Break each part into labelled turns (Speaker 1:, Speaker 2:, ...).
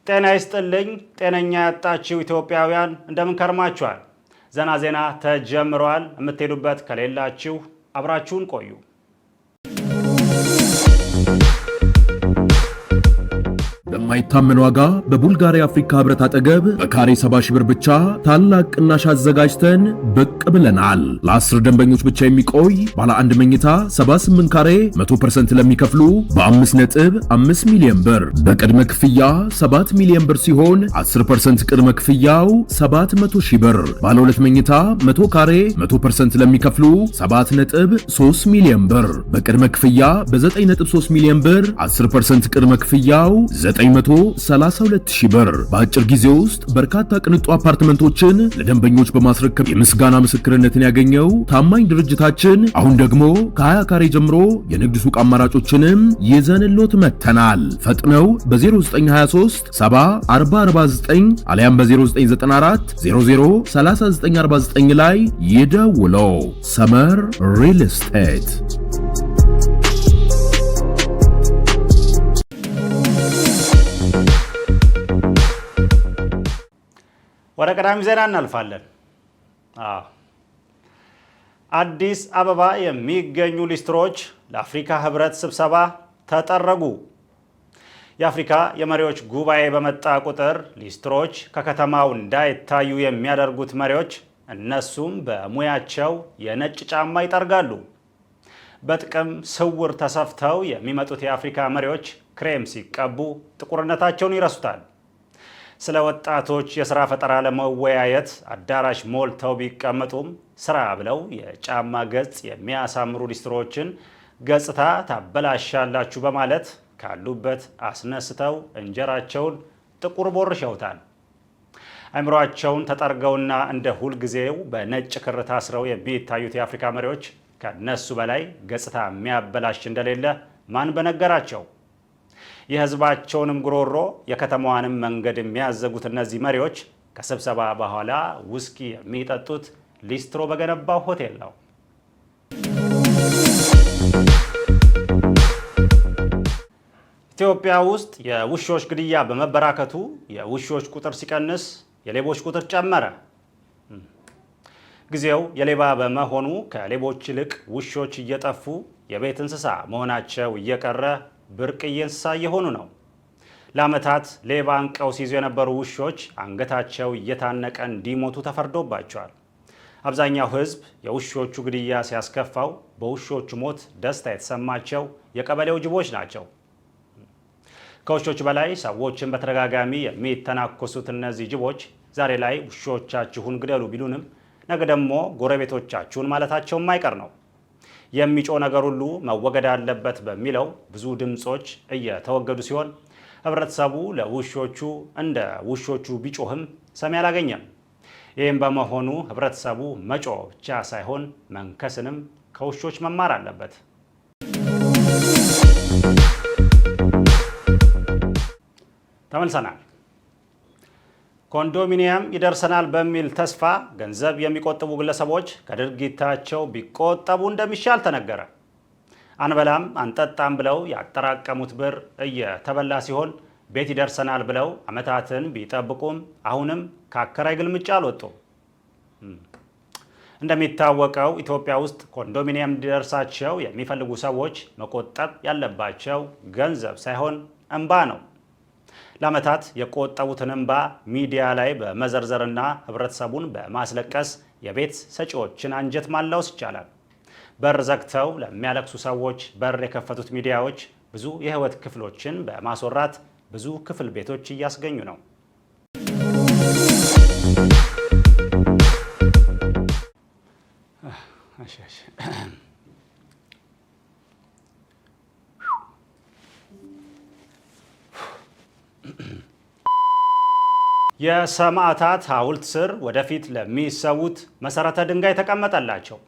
Speaker 1: ጤና ይስጥልኝ። ጤነኛ ያጣችሁ ኢትዮጵያውያን እንደምን ከርማችኋል? ዘና ዜና ተጀምሯል። የምትሄዱበት ከሌላችሁ አብራችሁን ቆዩ።
Speaker 2: በማይታመን ዋጋ በቡልጋሪያ አፍሪካ ህብረት አጠገብ በካሬ 70 ሺህ ብር ብቻ ታላቅ ቅናሽ አዘጋጅተን ብቅ ብለናል። ለ10 ደንበኞች ብቻ የሚቆይ ባለ አንድ መኝታ 78 ካሬ 100% ለሚከፍሉ በ5.5 ሚሊዮን ብር በቅድመ ክፍያ 7 ሚሊዮን ብር ሲሆን 10% ቅድመ ክፍያው 700 ሺህ ብር። ባለ 2 መኝታ 100 ካሬ 100% ለሚከፍሉ 7.3 ሚሊዮን ብር በቅድመ ክፍያ በ9.3 ሚሊዮን ብር 10% ቅድመ ክፍያው 932 ሺህ ብር። በአጭር ጊዜ ውስጥ በርካታ ቅንጡ አፓርትመንቶችን ለደንበኞች በማስረከብ የምስጋና ምስክርነትን ያገኘው ታማኝ ድርጅታችን አሁን ደግሞ ከ20 ካሬ ጀምሮ የንግድ ሱቅ አማራጮችንም ይዘንሎት መጥተናል። ፈጥነው በ0923 70 አሊያም በ0994 003949 ላይ ይደውለው። ሰመር ሪል ስቴት።
Speaker 1: ወደ ቀዳሚ ዜና እናልፋለን። አዲስ አበባ የሚገኙ ሊስትሮች ለአፍሪካ ህብረት ስብሰባ ተጠረጉ። የአፍሪካ የመሪዎች ጉባኤ በመጣ ቁጥር ሊስትሮች ከከተማው እንዳይታዩ የሚያደርጉት መሪዎች እነሱም በሙያቸው የነጭ ጫማ ይጠርጋሉ። በጥቅም ስውር ተሰፍተው የሚመጡት የአፍሪካ መሪዎች ክሬም ሲቀቡ ጥቁርነታቸውን ይረሱታል። ስለ ወጣቶች የሥራ ፈጠራ ለመወያየት አዳራሽ ሞልተው ቢቀመጡም ስራ ብለው የጫማ ገጽ የሚያሳምሩ ሊስትሮችን ገጽታ ታበላሻላችሁ በማለት ካሉበት አስነስተው እንጀራቸውን ጥቁር ቦርሸውታል። አእምሯቸውን ተጠርገውና እንደ ሁልጊዜው በነጭ ክር ታስረው የሚታዩት የአፍሪካ መሪዎች ከነሱ በላይ ገጽታ የሚያበላሽ እንደሌለ ማን በነገራቸው? የህዝባቸውንም ጉሮሮ የከተማዋንም መንገድ የሚያዘጉት እነዚህ መሪዎች ከስብሰባ በኋላ ውስኪ የሚጠጡት ሊስትሮ በገነባው ሆቴል ነው። ኢትዮጵያ ውስጥ የውሾች ግድያ በመበራከቱ የውሾች ቁጥር ሲቀንስ የሌቦች ቁጥር ጨመረ። ጊዜው የሌባ በመሆኑ ከሌቦች ይልቅ ውሾች እየጠፉ የቤት እንስሳ መሆናቸው እየቀረ ብርቅዬ እንስሳ እየሆኑ ነው። ለዓመታት ሌባ አንቀው ሲይዙ የነበሩ ውሾች አንገታቸው እየታነቀ እንዲሞቱ ተፈርዶባቸዋል። አብዛኛው ህዝብ የውሾቹ ግድያ ሲያስከፋው፣ በውሾቹ ሞት ደስታ የተሰማቸው የቀበሌው ጅቦች ናቸው። ከውሾች በላይ ሰዎችን በተደጋጋሚ የሚተናኮሱት እነዚህ ጅቦች ዛሬ ላይ ውሾቻችሁን ግደሉ ቢሉንም ነገ ደግሞ ጎረቤቶቻችሁን ማለታቸው የማይቀር ነው። የሚጮህ ነገር ሁሉ መወገድ አለበት በሚለው ብዙ ድምጾች እየተወገዱ ሲሆን ህብረተሰቡ ለውሾቹ እንደ ውሾቹ ቢጮህም ሰሚ አላገኘም። ይህም በመሆኑ ህብረተሰቡ መጮህ ብቻ ሳይሆን መንከስንም ከውሾች መማር አለበት። ተመልሰናል። ኮንዶሚኒየም ይደርሰናል በሚል ተስፋ ገንዘብ የሚቆጥቡ ግለሰቦች ከድርጊታቸው ቢቆጠቡ እንደሚሻል ተነገረ። አንበላም አንጠጣም ብለው ያጠራቀሙት ብር እየተበላ ሲሆን ቤት ይደርሰናል ብለው ዓመታትን ቢጠብቁም አሁንም ከአከራይ ግልምጫ አልወጡም። እንደሚታወቀው ኢትዮጵያ ውስጥ ኮንዶሚኒየም እንዲደርሳቸው የሚፈልጉ ሰዎች መቆጠብ ያለባቸው ገንዘብ ሳይሆን እንባ ነው። ለዓመታት የቆጠቡትን እንባ ሚዲያ ላይ በመዘርዘርና ህብረተሰቡን በማስለቀስ የቤት ሰጪዎችን አንጀት ማላወስ ይቻላል። በር ዘግተው ለሚያለቅሱ ሰዎች በር የከፈቱት ሚዲያዎች ብዙ የህይወት ክፍሎችን በማስወራት ብዙ ክፍል ቤቶች እያስገኙ ነው። የሰማዕታት ሐውልት ስር ወደፊት ለሚሰዉት መሰረተ ድንጋይ ተቀመጠላቸው።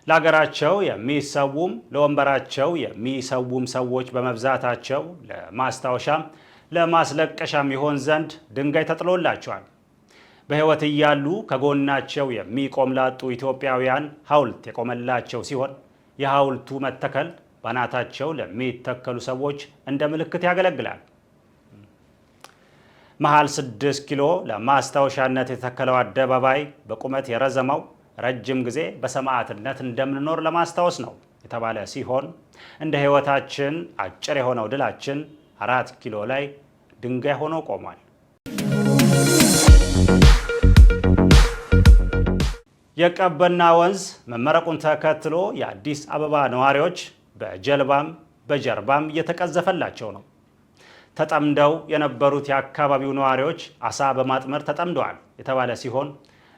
Speaker 1: ለሀገራቸው የሚሰውም ለወንበራቸው የሚሰውም ሰዎች በመብዛታቸው ለማስታወሻም ለማስለቀሻም ይሆን ዘንድ ድንጋይ ተጥሎላቸዋል። በህይወት እያሉ ከጎናቸው የሚቆም ላጡ ኢትዮጵያውያን ሐውልት የቆመላቸው ሲሆን የሐውልቱ መተከል በአናታቸው ለሚተከሉ ሰዎች እንደ ምልክት ያገለግላል። መሃል 6 ኪሎ ለማስታወሻነት የተከለው አደባባይ በቁመት የረዘመው ረጅም ጊዜ በሰማዕትነት እንደምንኖር ለማስታወስ ነው የተባለ ሲሆን እንደ ህይወታችን አጭር የሆነው ድላችን 4 ኪሎ ላይ ድንጋይ ሆኖ ቆሟል። የቀበና ወንዝ መመረቁን ተከትሎ የአዲስ አበባ ነዋሪዎች በጀልባም በጀርባም እየተቀዘፈላቸው ነው። ተጠምደው የነበሩት የአካባቢው ነዋሪዎች አሳ በማጥመር ተጠምደዋል የተባለ ሲሆን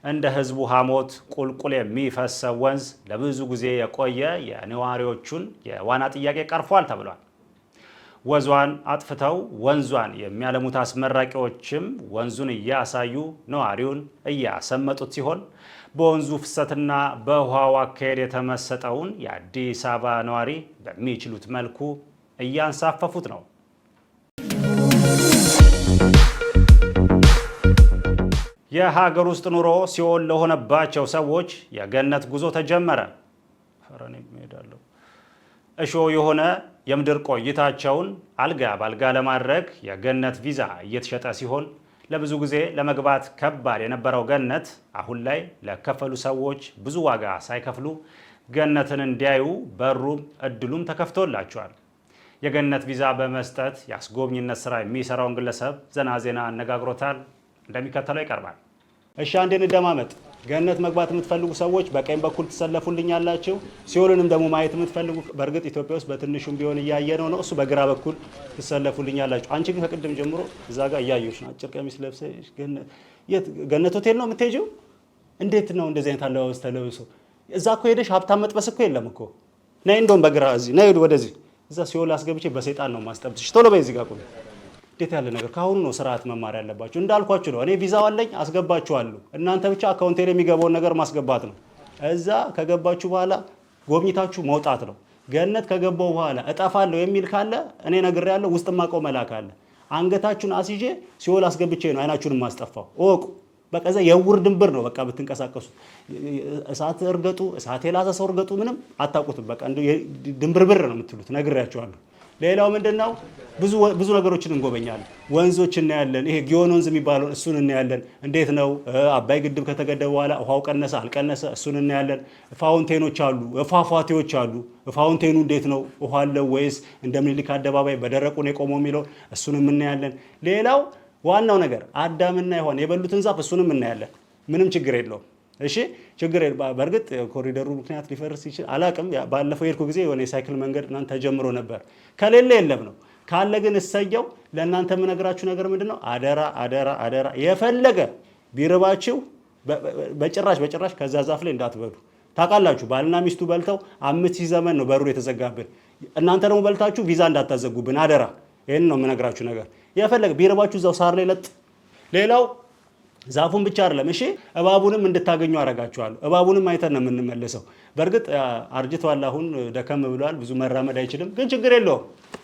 Speaker 1: እንደ ህዝቡ ሐሞት ቁልቁል የሚፈሰው ወንዝ ለብዙ ጊዜ የቆየ የነዋሪዎቹን የዋና ጥያቄ ቀርፏል ተብሏል። ወዟን አጥፍተው ወንዟን የሚያለሙት አስመራቂዎችም ወንዙን እያሳዩ ነዋሪውን እያሰመጡት ሲሆን በወንዙ ፍሰትና በውሃው አካሄድ የተመሰጠውን የአዲስ አበባ ነዋሪ በሚችሉት መልኩ እያንሳፈፉት ነው። የሀገር ውስጥ ኑሮ ሲኦል ለሆነባቸው ሰዎች የገነት ጉዞ ተጀመረ። እሾህ የሆነ የምድር ቆይታቸውን አልጋ ባልጋ ለማድረግ የገነት ቪዛ እየተሸጠ ሲሆን ለብዙ ጊዜ ለመግባት ከባድ የነበረው ገነት አሁን ላይ ለከፈሉ ሰዎች ብዙ ዋጋ ሳይከፍሉ ገነትን እንዲያዩ በሩም እድሉም ተከፍቶላቸዋል። የገነት ቪዛ በመስጠት የአስጎብኝነት ስራ የሚሰራውን ግለሰብ ዘና ዜና አነጋግሮታል። እንደሚከተለው ይቀርባል። እሺ፣ አንዴ እንደማመጥ ገነት መግባት የምትፈልጉ ሰዎች በቀኝ በኩል ትሰለፉልኛላችሁ። ሲኦልንም ደግሞ ማየት የምትፈልጉ በእርግጥ ኢትዮጵያ ውስጥ በትንሹም ቢሆን እያየነው ነው። እሱ በግራ በኩል ትሰለፉልኛላችሁ። አንቺ ግን ከቅድም ጀምሮ እዛ ጋር እያየሁሽ ነው። አጭር ቀሚስ ለብሰሽ ገነት ሆቴል ነው የምትሄጂው? እንዴት ነው እንደዚህ አይነት አለባበስ ተለብሶ? እዛ እኮ ሄደሽ ሀብታም መጥበስ እኮ የለም እኮ። ነይ እንደውም በግራ እዚህ ነይ ወደዚህ። እዛ ሲኦል አስገብቼ በሰይጣን ነው ማስጠብጥሽ። ቶሎ በይ እዚህ ጋር ቁሚ። እንዴት ያለ ነገር! ካሁኑ ነው ስርዓት መማር ያለባችሁ። እንዳልኳችሁ ነው። እኔ ቪዛው አለኝ አስገባችኋለሁ። እናንተ ብቻ አካውንቴ ላይ የሚገባውን ነገር ማስገባት ነው። እዛ ከገባችሁ በኋላ ጎብኝታችሁ መውጣት ነው። ገነት ከገባው በኋላ እጠፋለሁ የሚል ካለ እኔ ነግሬያለሁ። ውስጥ ማቀው መላክ አለ። አንገታችሁን አስይዤ ሲኦል አስገብቼ ነው አይናችሁን ማስጠፋው። እወቁ። በቃ እዛ የውር ድንብር ነው። በቃ ብትንቀሳቀሱ እሳት እርገጡ፣ እሳት የላሰ ሰው እርገጡ፣ ምንም አታውቁትም። በቃ ድንብርብር ነው የምትሉት። ነግሬያችኋለሁ። ሌላው ምንድነው? ብዙ ነገሮችን እንጎበኛለን። ወንዞች እናያለን። ይሄ ጊዮን ወንዝ የሚባለው እሱን እናያለን። እንዴት ነው አባይ ግድብ ከተገደበ በኋላ ውሃው ቀነሰ አልቀነሰ እሱን እናያለን። ፋውንቴኖች አሉ፣ ፏፏቴዎች አሉ። ፋውንቴኑ እንዴት ነው ውሃ አለው ወይስ እንደ ምኒልክ አደባባይ በደረቁ ነው የቆመው የሚለው እሱንም እናያለን። ሌላው ዋናው ነገር አዳምና ሔዋን የበሉትን ዛፍ እሱንም እናያለን። ምንም ችግር የለውም። እሺ ችግር በእርግጥ ኮሪደሩ ምክንያት ሊፈርስ ይችላል አላቅም። ባለፈው የሄድኩ ጊዜ የሆነ የሳይክል መንገድ እናንተ ተጀምሮ ነበር። ከሌለ የለም ነው። ካለ ግን እሰየው። ለእናንተ የምነግራችሁ ነገር ምንድነው? አደራ አደራ አደራ፣ የፈለገ ቢርባችሁ በጭራሽ ከዛ ዛፍ ላይ እንዳትበሉ። ታውቃላችሁ፣ ባልና ሚስቱ በልተው 5000 ዘመን ነው በሩ የተዘጋብን። እናንተ ደግሞ በልታችሁ ቪዛ እንዳታዘጉብን አደራ። ይሄን ነው የምነግራችሁ ነገር። የፈለገ ቢርባችሁ እዛው ሳር ላይ ለጥ። ሌላው ዛፉን ብቻ አይደለም፣ እሺ እባቡንም እንድታገኙ አረጋችኋለሁ። እባቡንም አይተን ነው የምንመለሰው። በእርግጥ አርጅቷል፣ አሁን ደከም ብሏል፣ ብዙ መራመድ አይችልም። ግን ችግር የለውም።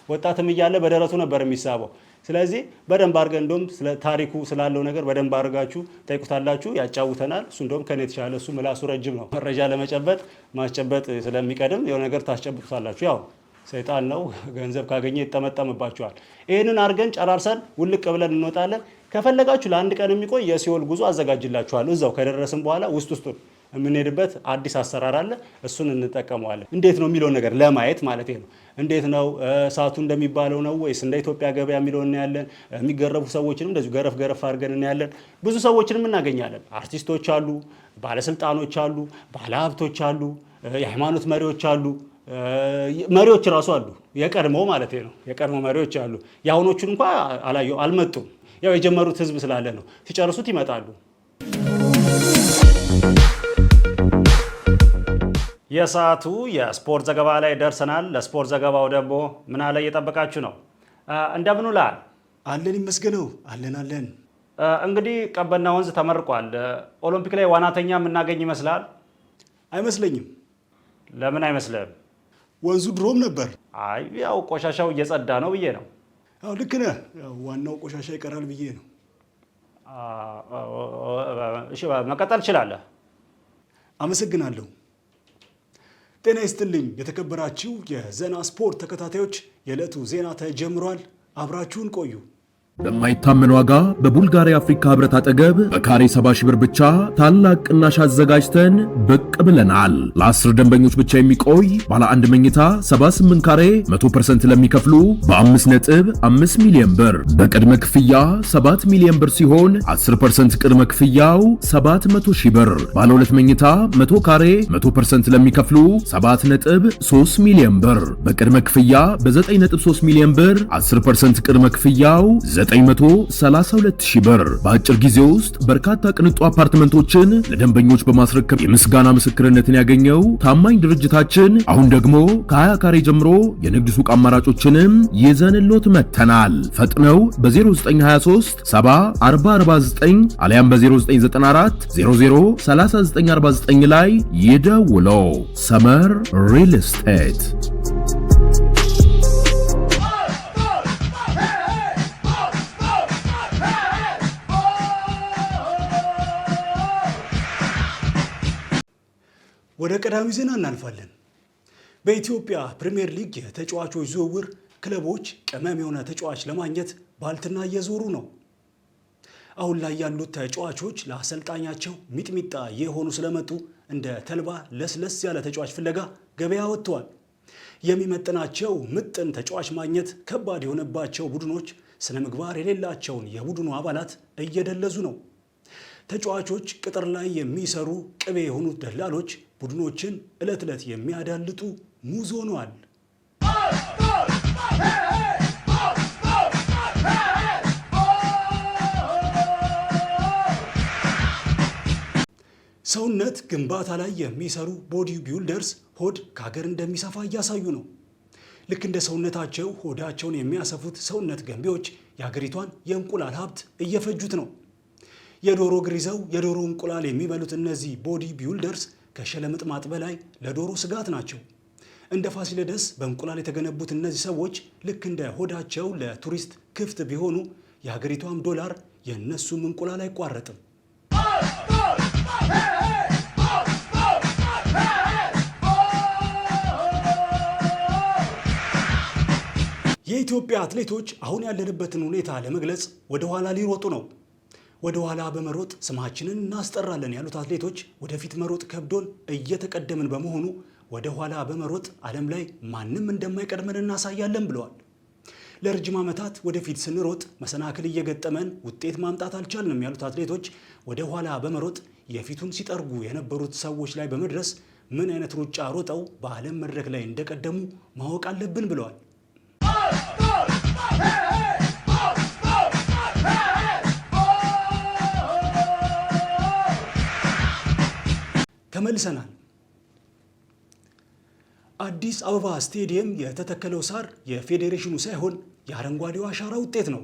Speaker 1: ወጣትም እያለ በደረቱ ነበር የሚሳበው። ስለዚህ በደንብ አድርገን እንደውም ስለ ታሪኩ ስላለው ነገር በደንብ አድርጋችሁ ጠይቁታላችሁ፣ ያጫውተናል። እሱ እንደውም ከኔ የተሻለ እሱ ምላሱ ረጅም ነው። መረጃ ለመጨበጥ ማስጨበጥ ስለሚቀድም የሆነ ነገር ታስጨብጡታላችሁ። ያው ሰይጣን ነው፣ ገንዘብ ካገኘ ይጠመጠምባችኋል። ይህንን አድርገን ጨራርሰን ውልቅ ብለን እንወጣለን። ከፈለጋችሁ ለአንድ ቀን የሚቆይ የሲኦል ጉዞ አዘጋጅላችኋለሁ። እዛው ከደረስን በኋላ ውስጡን የምንሄድበት አዲስ አሰራር አለ። እሱን እንጠቀመዋለን። እንዴት ነው የሚለውን ነገር ለማየት ማለት ነው። እንዴት ነው እሳቱ እንደሚባለው ነው ወይስ እንደ ኢትዮጵያ ገበያ የሚለውን እናያለን። የሚገረፉ ሰዎችንም እንደዚሁ ገረፍ አድርገን እናያለን። ብዙ ሰዎችንም እናገኛለን። አርቲስቶች አሉ፣ ባለስልጣኖች አሉ፣ ባለሀብቶች አሉ፣ የሃይማኖት መሪዎች አሉ፣ መሪዎች ራሱ አሉ። የቀድሞ ማለት ነው። የቀድሞ መሪዎች አሉ። የአሁኖቹን እንኳን አልመጡም። ያው የጀመሩት ህዝብ ስላለ ነው። ሲጨርሱት ይመጣሉ። የሰዓቱ የስፖርት ዘገባ ላይ ደርሰናል። ለስፖርት ዘገባው ደግሞ ምን አለ እየጠበቃችሁ ነው? እንደምን ውለሃል?
Speaker 3: አለን ይመስገነው። አለን።
Speaker 1: እንግዲህ ቀበና ወንዝ ተመርቋል። ኦሎምፒክ ላይ ዋናተኛ የምናገኝ ይመስላል?
Speaker 3: አይመስለኝም።
Speaker 1: ለምን አይመስልም?
Speaker 3: ወንዙ ድሮም ነበር።
Speaker 1: አይ ያው ቆሻሻው እየጸዳ ነው ብዬ ነው።
Speaker 3: አዎ ልክ ነህ። ዋናው ቆሻሻ ይቀራል ብዬ ነው።
Speaker 1: እሺ መቀጠል ትችላለህ።
Speaker 3: አመሰግናለሁ። ጤና ይስጥልኝ የተከበራችሁ የዘና ስፖርት ተከታታዮች፣ የዕለቱ ዜና ተጀምሯል። አብራችሁን ቆዩ።
Speaker 2: በማይታመን ዋጋ በቡልጋሪያ አፍሪካ ህብረት አጠገብ በካሬ 70 ሺህ ብር ብቻ ታላቅ ቅናሽ አዘጋጅተን ብቅ ብለናል። ለ10 ደንበኞች ብቻ የሚቆይ ባለ አንድ መኝታ 78 ካሬ 100% ለሚከፍሉ በ5.5 ሚሊዮን ብር በቅድመ ክፍያ 7 ሚሊዮን ብር ሲሆን 10% ቅድመ ክፍያው 700 ሺህ ብር። ባለ ሁለት መኝታ 100 ካሬ 100% ለሚከፍሉ 7.3 ሚሊዮን ብር በቅድመ ክፍያ በ9.3 ሚሊዮን ብር 10% ቅድመ ክፍያው 932 ሺህ ብር። በአጭር ጊዜ ውስጥ በርካታ ቅንጡ አፓርትመንቶችን ለደንበኞች በማስረከብ የምስጋና ምስክርነትን ያገኘው ታማኝ ድርጅታችን አሁን ደግሞ ከ20 ካሬ ጀምሮ የንግድ ሱቅ አማራጮችንም ይዘንሎት መተናል። ፈጥነው በ0923 70 አሊያም በ0994 003949 ላይ ይደውለው። ሰመር ሪል ስቴት።
Speaker 3: ወደ ቀዳሚው ዜና እናልፋለን። በኢትዮጵያ ፕሪሚየር ሊግ የተጫዋቾች ዝውውር ክለቦች ቅመም የሆነ ተጫዋች ለማግኘት ባልትና እየዞሩ ነው። አሁን ላይ ያሉት ተጫዋቾች ለአሰልጣኛቸው ሚጥሚጣ የሆኑ ስለመጡ እንደ ተልባ ለስለስ ያለ ተጫዋች ፍለጋ ገበያ ወጥተዋል። የሚመጥናቸው ምጥን ተጫዋች ማግኘት ከባድ የሆነባቸው ቡድኖች ስነ ምግባር የሌላቸውን የቡድኑ አባላት እየደለዙ ነው። ተጫዋቾች ቅጥር ላይ የሚሰሩ ቅቤ የሆኑት ደላሎች ቡድኖችን ዕለት ዕለት የሚያዳልጡ ሙዝ ሆነዋል። ሰውነት ግንባታ ላይ የሚሰሩ ቦዲ ቢልደርስ ሆድ ከሀገር እንደሚሰፋ እያሳዩ ነው። ልክ እንደ ሰውነታቸው ሆዳቸውን የሚያሰፉት ሰውነት ገንቢዎች የሀገሪቷን የእንቁላል ሀብት እየፈጁት ነው። የዶሮ እግር ይዘው የዶሮ እንቁላል የሚበሉት እነዚህ ቦዲ ቢልደርስ ከሸለምጥማጥ በላይ ለዶሮ ስጋት ናቸው። እንደ ፋሲለደስ በእንቁላል የተገነቡት እነዚህ ሰዎች ልክ እንደ ሆዳቸው ለቱሪስት ክፍት ቢሆኑ የሀገሪቷም ዶላር የእነሱም እንቁላል አይቋረጥም። የኢትዮጵያ አትሌቶች አሁን ያለንበትን ሁኔታ ለመግለጽ ወደ ኋላ ሊሮጡ ነው። ወደ ኋላ በመሮጥ ስማችንን እናስጠራለን ያሉት አትሌቶች ወደፊት መሮጥ ከብዶን እየተቀደምን በመሆኑ ወደ ኋላ በመሮጥ ዓለም ላይ ማንም እንደማይቀድመን እናሳያለን ብለዋል። ለረጅም ዓመታት ወደፊት ስንሮጥ መሰናክል እየገጠመን ውጤት ማምጣት አልቻልንም ያሉት አትሌቶች ወደ ኋላ በመሮጥ የፊቱን ሲጠርጉ የነበሩት ሰዎች ላይ በመድረስ ምን አይነት ሩጫ ሮጠው በዓለም መድረክ ላይ እንደቀደሙ ማወቅ አለብን ብለዋል። ተመልሰናል። አዲስ አበባ ስቴዲየም የተተከለው ሳር የፌዴሬሽኑ ሳይሆን የአረንጓዴው አሻራ ውጤት ነው።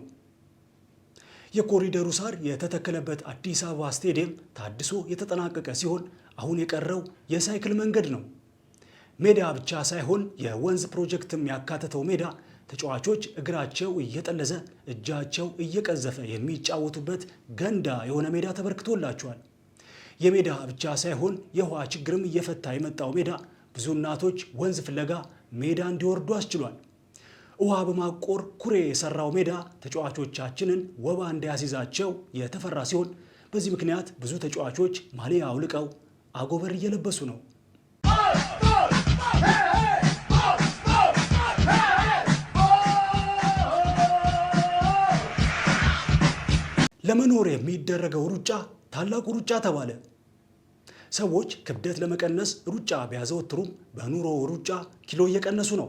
Speaker 3: የኮሪደሩ ሳር የተተከለበት አዲስ አበባ ስቴዲየም ታድሶ የተጠናቀቀ ሲሆን አሁን የቀረው የሳይክል መንገድ ነው። ሜዳ ብቻ ሳይሆን የወንዝ ፕሮጀክትም ያካተተው ሜዳ ተጫዋቾች እግራቸው እየጠለዘ እጃቸው እየቀዘፈ የሚጫወቱበት ገንዳ የሆነ ሜዳ ተበርክቶላቸዋል። የሜዳ ብቻ ሳይሆን የውሃ ችግርም እየፈታ የመጣው ሜዳ ብዙ እናቶች ወንዝ ፍለጋ ሜዳ እንዲወርዱ አስችሏል። ውሃ በማቆር ኩሬ የሰራው ሜዳ ተጫዋቾቻችንን ወባ እንዳያስይዛቸው የተፈራ ሲሆን በዚህ ምክንያት ብዙ ተጫዋቾች ማሊያ አውልቀው አጎበር እየለበሱ ነው። ለመኖር የሚደረገው ሩጫ ታላቁ ሩጫ ተባለ። ሰዎች ክብደት ለመቀነስ ሩጫ ቢያዘወትሩም በኑሮ ሩጫ ኪሎ እየቀነሱ ነው።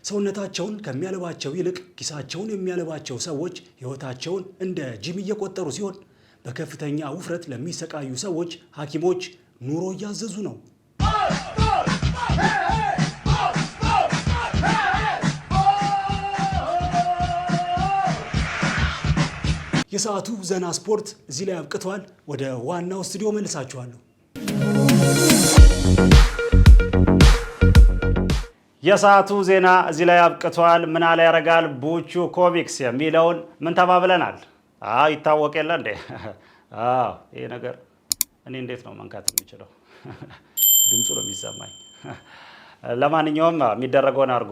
Speaker 3: ሰውነታቸውን ከሚያለባቸው ይልቅ ኪሳቸውን የሚያለባቸው ሰዎች ሕይወታቸውን እንደ ጂም እየቆጠሩ ሲሆን በከፍተኛ ውፍረት ለሚሰቃዩ ሰዎች ሐኪሞች ኑሮ እያዘዙ ነው። የሰዓቱ ዘና ስፖርት እዚህ ላይ አብቅቷል። ወደ ዋናው ስቱዲዮ መልሳችኋለሁ።
Speaker 1: የሰዓቱ ዜና እዚህ ላይ አብቅቷል። ምን አለ ያረጋል ቡቹ ኮሚክስ የሚለውን ምን ተባብለናል? ይታወቅ የለ እንዴ? ይሄ ነገር እኔ እንዴት ነው መንካት የምችለው? ድምፁ ነው የሚሰማኝ። ለማንኛውም የሚደረገውን አድርጉ።